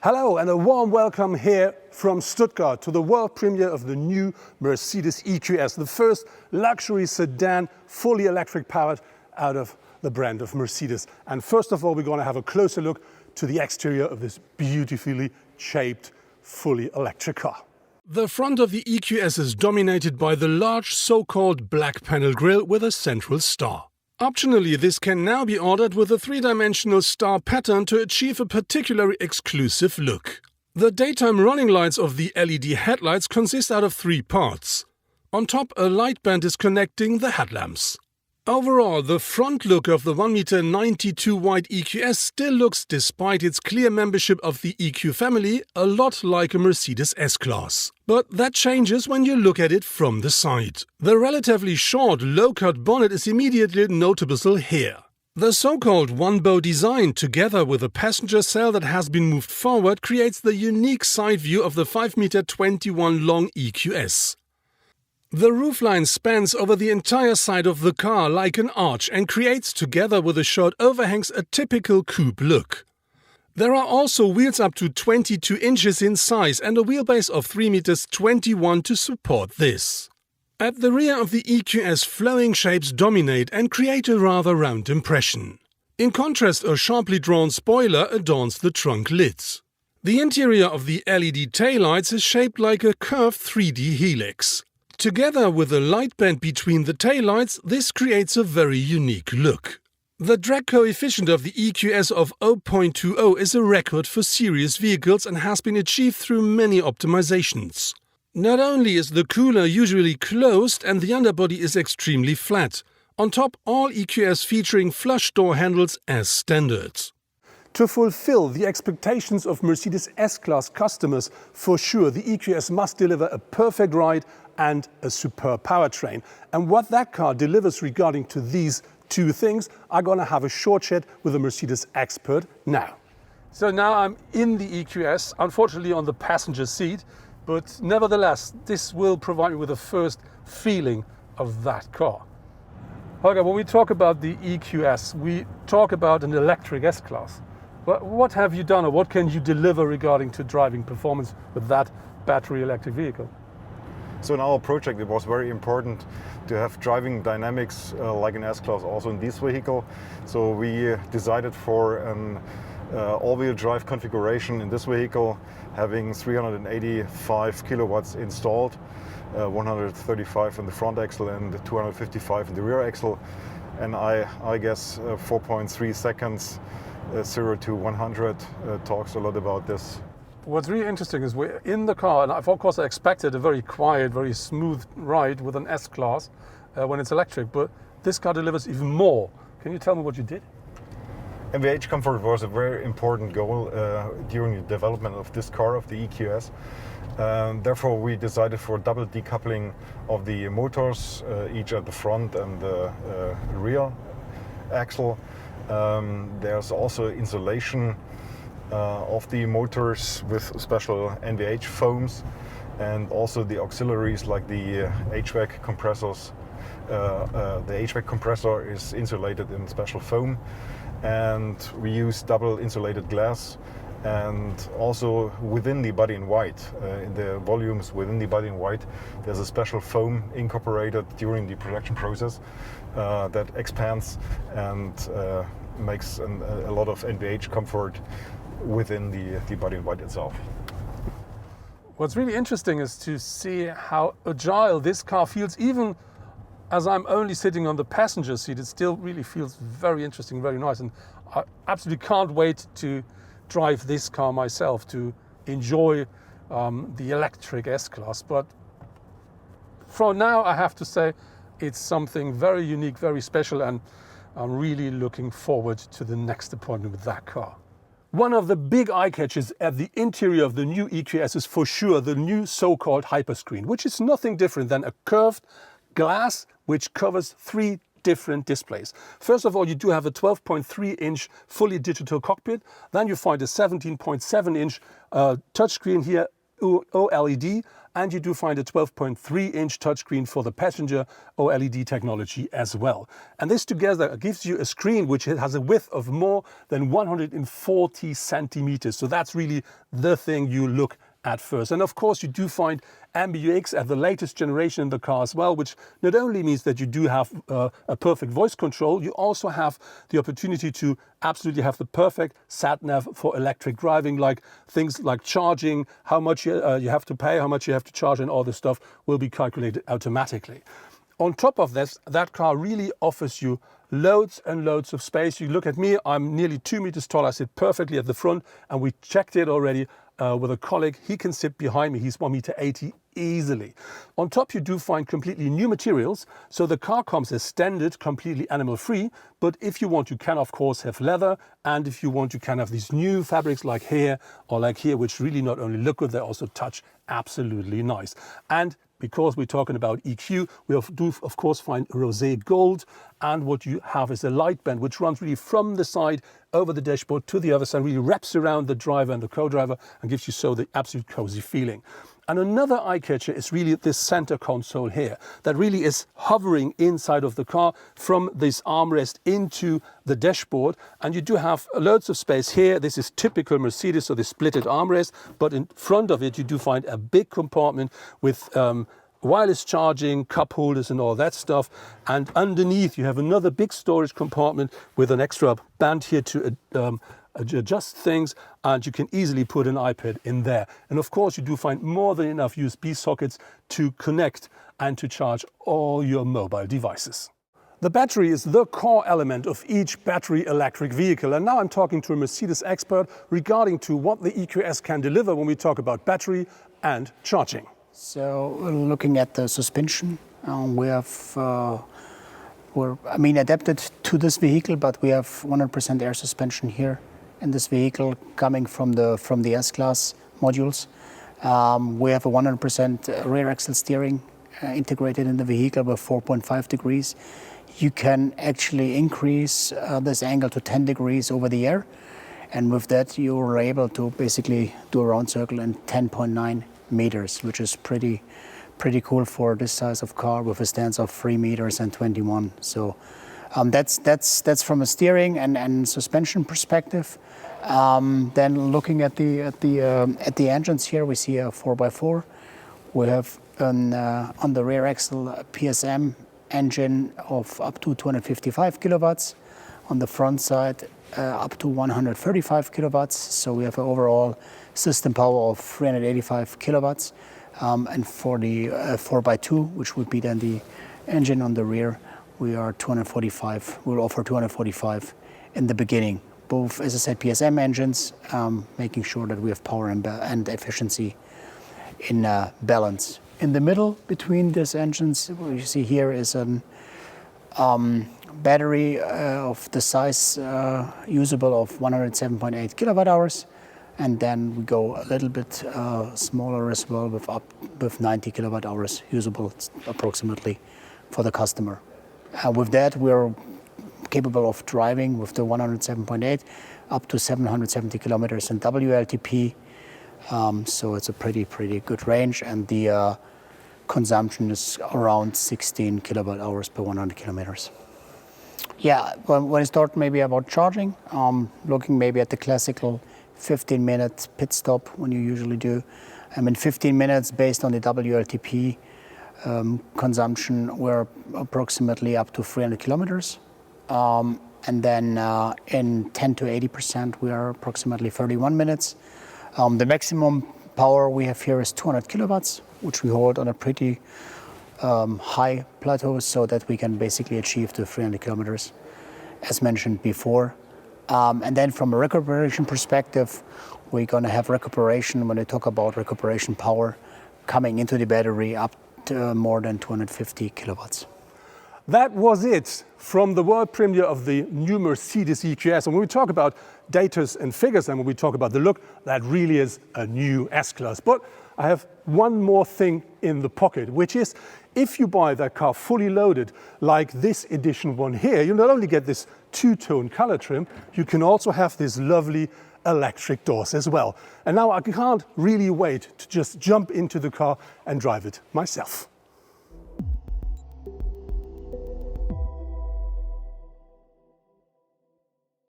Hello and a warm welcome here from Stuttgart to the world premiere of the new Mercedes EQS, the first luxury sedan fully electric powered out of the brand of Mercedes. And first of all, we're going to have a closer look to the exterior of this beautifully shaped fully electric car. The front of the EQS is dominated by the large so-called black panel grille with a central star. Optionally, this can now be ordered with a three-dimensional star pattern to achieve a particularly exclusive look. The daytime running lights of the LED headlights consist out of three parts. On top, a light band is connecting the headlamps. Overall, the front look of the 1.92 m wide EQS still looks, despite its clear membership of the EQ family, a lot like a Mercedes S-Class. But that changes when you look at it from the side. The relatively short, low-cut bonnet is immediately noticeable here. The so-called one-bow design, together with a passenger cell that has been moved forward, creates the unique side view of the 5.21 m long EQS. The roofline spans over the entire side of the car like an arch and creates, together with the short overhangs, a typical coupe look. There are also wheels up to 22 inches in size and a wheelbase of 3.21 m to support this. At the rear of the EQS, flowing shapes dominate and create a rather round impression. In contrast, a sharply drawn spoiler adorns the trunk lids. The interior of the LED taillights is shaped like a curved 3D helix. Together with a light band between the taillights, this creates a very unique look. The drag coefficient of the EQS of 0.20 is a record for serious vehicles and has been achieved through many optimizations. Not only is the cooler usually closed and the underbody is extremely flat, on top all EQS featuring flush door handles as standard. To fulfill the expectations of Mercedes S-Class customers, for sure the EQS must deliver a perfect ride and a superb powertrain. And what that car delivers regarding to these two things, I'm going to have a short chat with a Mercedes expert now. So now I'm in the EQS, unfortunately on the passenger seat, but nevertheless, this will provide me with the first feeling of that car. Holger, when we talk about the EQS, we talk about an electric S-Class. But what have you done or what can you deliver regarding to driving performance with that battery electric vehicle? So in our project it was very important to have driving dynamics like an S-Class also in this vehicle. So we decided for an all-wheel drive configuration in this vehicle, having 385 kilowatts installed, 135 in the front axle and 255 in the rear axle. And I guess 4.3 seconds 0 to 100 talks a lot about this. What's really interesting is we're in the car, and of course I expected a very quiet, very smooth ride with an S-Class when it's electric, but this car delivers even more. Can you tell me what you did? NVH comfort was a very important goal during the development of this car, of the EQS. Therefore we decided for double decoupling of the motors, each at the front and the rear axle. There's also insulation of the motors with special NVH foams, and also the auxiliaries like the HVAC compressors. The HVAC compressor is insulated in special foam, and we use double insulated glass. And also within the body in white, in the volumes within the body in white, there's a special foam incorporated during the production process that expands and makes a lot of NVH comfort within the body in white itself. What's really interesting is to see how agile this car feels. Even as I'm only sitting on the passenger seat, it still really feels very interesting, very nice. And I absolutely can't wait to drive this car myself, to enjoy the electric S-Class. But for now, I have to say it's something very unique, very special, and I'm really looking forward to the next appointment with that car. One of the big eye catches at the interior of the new EQS is for sure the new so-called hyperscreen, which is nothing different than a curved glass which covers three different displays. First of all, you do have a 12.3-inch fully digital cockpit. Then you find a 17.7-inch touchscreen here, OLED, and you do find a 12.3-inch touchscreen for the passenger OLED technology as well. And this together gives you a screen which has a width of more than 140 centimeters. So that's really the thing you look at first. And of course you do find MBUX at the latest generation in the car as well, which not only means that you do have a perfect voice control, you also have the opportunity to absolutely have the perfect sat nav for electric driving, like things like charging, how much you have to pay, how much you have to charge, and all this stuff will be calculated automatically. On top of this, that car really offers you loads and loads of space. You look at me, I'm nearly 2 meters tall. I sit perfectly at the front, and we checked it already with a colleague. He can sit behind me. He's 1.80 m easily. On top, you do find completely new materials. So the car comes as standard, completely animal-free. But if you want, you can, of course, have leather. And if you want, you can have these new fabrics like here or like here, which really not only look good, they also touch absolutely nice. And because we're talking about EQ, we do of course find rosé gold, and what you have is a light band which runs really from the side over the dashboard to the other side, really wraps around the driver and the co-driver and gives you so the absolute cozy feeling. And another eye catcher is really this center console here that really is hovering inside of the car from this armrest into the dashboard. And you do have loads of space here. This is typical Mercedes, so the splitted armrest, but in front of it you do find a big compartment with wireless charging, cup holders and all that stuff. And underneath you have another big storage compartment with an extra band here to adjust things, and you can easily put an iPad in there. And of course you do find more than enough USB sockets to connect and to charge all your mobile devices. The battery is the core element of each battery electric vehicle, and now I'm talking to a Mercedes expert regarding to what the EQS can deliver when we talk about battery and charging. So looking at the suspension, we have we're adapted to this vehicle, but we have 100% air suspension here in this vehicle coming from the S-Class modules. We have a 100% rear axle steering integrated in the vehicle with 4.5 degrees. You can actually increase this angle to 10 degrees over the air, and with that you are able to basically do a round circle in 10.9 meters, which is pretty cool for this size of car with a stance of 3 meters and 21. So that's from a steering and suspension perspective. Then looking at the engines here, we see a 4x4. We have on the rear axle a PSM engine of up to 255 kilowatts. On the front side up to 135 kilowatts. So we have an overall system power of 385 kilowatts. And for the 4x2, which would be then the engine on the rear, we are 245. We'll offer 245 in the beginning. Both, as I said, PSM engines, making sure that we have power and efficiency in balance. In the middle between these engines, what you see here is a battery of the size usable of 107.8 kilowatt hours. And then we go a little bit smaller as well with 90 kilowatt hours usable approximately for the customer. With that, we're capable of driving with the 107.8 up to 770 kilometers in WLTP. So it's a pretty good range, and the consumption is around 16 kilowatt hours per 100 kilometers. Yeah, when I start maybe about charging, looking maybe at the classical 15-minute pit stop when you usually do. 15 minutes based on the WLTP consumption, we're approximately up to 300 kilometers. And then in 10 to 80%, we are approximately 31 minutes. The maximum power we have here is 200 kilowatts, which we hold on a pretty high plateau so that we can basically achieve the 300 kilometers, as mentioned before. And then from a recuperation perspective, we're going to have recuperation, when we talk about recuperation power, coming into the battery up to more than 250 kilowatts. That was it from the world premiere of the new Mercedes EQS. And when we talk about datas and figures and when we talk about the look, that really is a new S-Class. But I have one more thing in the pocket, which is if you buy that car fully loaded, like this edition one here, you not only get this two-tone color trim, you can also have this lovely electric doors as well. And now I can't really wait to just jump into the car and drive it myself.